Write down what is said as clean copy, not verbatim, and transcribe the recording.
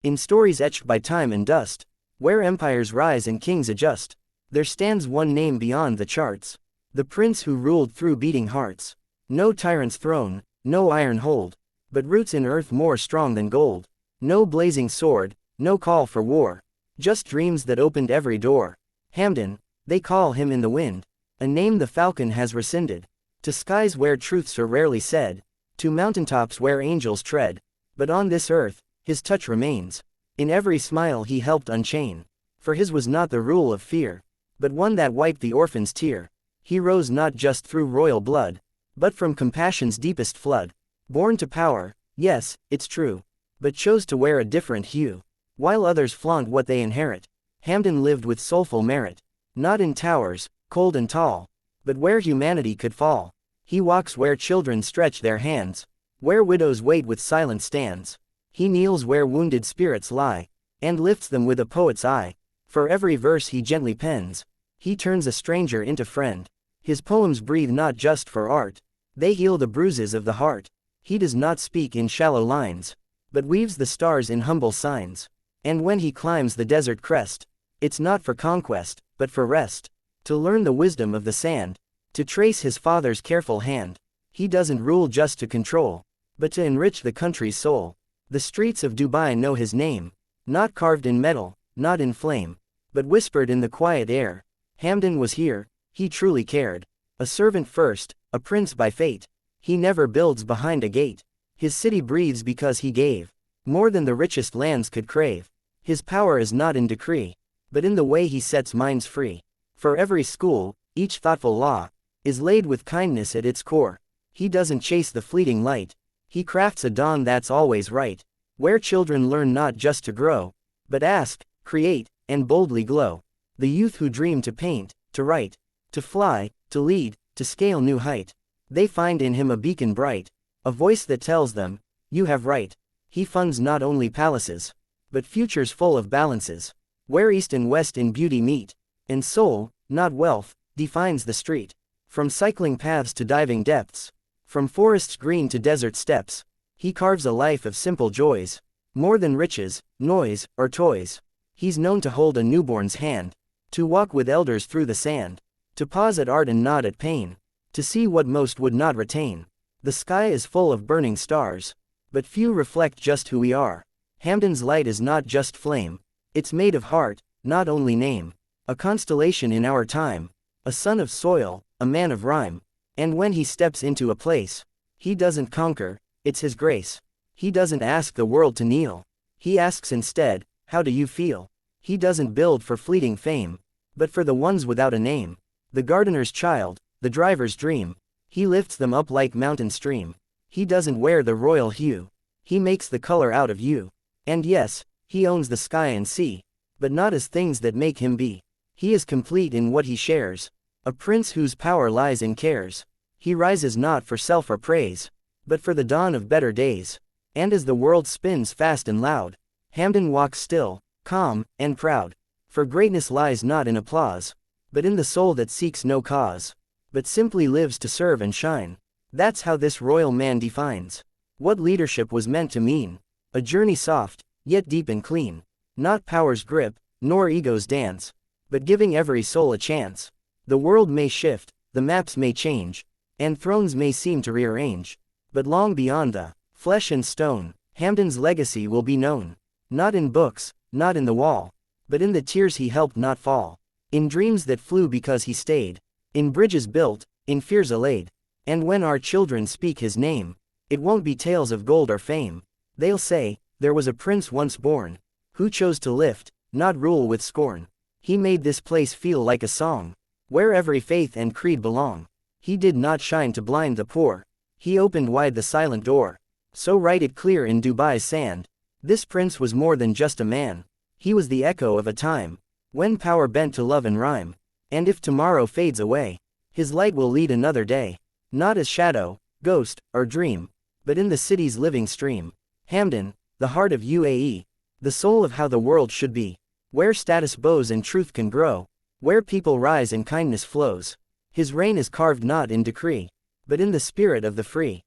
In stories etched by time and dust, where empires rise and kings adjust, there stands one name beyond the charts. The prince who ruled through beating hearts. No tyrant's throne, no iron hold, but roots in earth more strong than gold. No blazing sword, no call for war, just dreams that opened every door. Hamdan, they call him in the wind, a name the falcon has rescinded. To skies where truths are rarely said, to mountaintops where angels tread, but on this earth, his touch remains. In every smile he helped unchain, for his was not the rule of fear, but one that wiped the orphan's tear. He rose not just through royal blood, but from compassion's deepest flood. Born to power, yes, it's true, but chose to wear a different hue. While others flaunt what they inherit, Hamdan lived with soulful merit. Not in towers, cold and tall, but where humanity could fall. He walks where children stretch their hands, where widows wait with silent stands. He kneels where wounded spirits lie, and lifts them with a poet's eye. For every verse he gently pens, he turns a stranger into friend. His poems breathe not just for art, they heal the bruises of the heart. He does not speak in shallow lines, but weaves the stars in humble signs. And when he climbs the desert crest, it's not for conquest, but for rest. To learn the wisdom of the sand, to trace his father's careful hand. He doesn't rule just to control, but to enrich the country's soul. The streets of Dubai know his name, not carved in metal, not in flame, but whispered in the quiet air. Hamdan was here, he truly cared. A servant first, a prince by fate. He never builds behind a gate. His city breathes because he gave more than the richest lands could crave. His power is not in decree, but in the way he sets minds free. For every school, each thoughtful law, is laid with kindness at its core. He doesn't chase the fleeting light, he crafts a dawn that's always right, where children learn not just to grow, but ask, create, and boldly glow. The youth who dream to paint, to write, to fly, to lead, to scale new height, they find in him a beacon bright, a voice that tells them, you have right. He funds not only palaces, but futures full of balances, where east and west in beauty meet, and soul, not wealth, defines the street. From cycling paths to diving depths, from forests green to desert steppes, he carves a life of simple joys, more than riches, noise, or toys. He's known to hold a newborn's hand, to walk with elders through the sand, to pause at art and nod at pain, to see what most would not retain. The sky is full of burning stars, but few reflect just who we are. Hamdan's light is not just flame, it's made of heart, not only name. A constellation in our time, a son of soil, a man of rhyme. And when he steps into a place, he doesn't conquer, it's his grace. He doesn't ask the world to kneel, he asks instead, how do you feel? He doesn't build for fleeting fame, but for the ones without a name. The gardener's child, the driver's dream, he lifts them up like mountain stream. He doesn't wear the royal hue, he makes the color out of you. And yes, he owns the sky and sea, but not as things that make him be. He is complete in what he shares, a prince whose power lies in cares. He rises not for self or praise, but for the dawn of better days. And as the world spins fast and loud, Hamdan walks still, calm, and proud. For greatness lies not in applause, but in the soul that seeks no cause, but simply lives to serve and shine. That's how this royal man defines what leadership was meant to mean. A journey soft, yet deep and clean. Not power's grip, nor ego's dance, but giving every soul a chance. The world may shift, the maps may change, and thrones may seem to rearrange, but long beyond the flesh and stone, Hamdan's legacy will be known. Not in books, not in the wall, but in the tears he helped not fall, in dreams that flew because he stayed, in bridges built, in fears allayed. And when our children speak his name, it won't be tales of gold or fame. They'll say, there was a prince once born, who chose to lift, not rule with scorn. He made this place feel like a song, where every faith and creed belong. He did not shine to blind the poor, he opened wide the silent door. So write it clear in Dubai's sand, this prince was more than just a man. He was the echo of a time, when power bent to love and rhyme. And if tomorrow fades away, his light will lead another day. Not as shadow, ghost, or dream, but in the city's living stream. Hamdan, the heart of UAE, the soul of how the world should be, where status bows and truth can grow, where people rise and kindness flows. His reign is carved not in decree, but in the spirit of the free.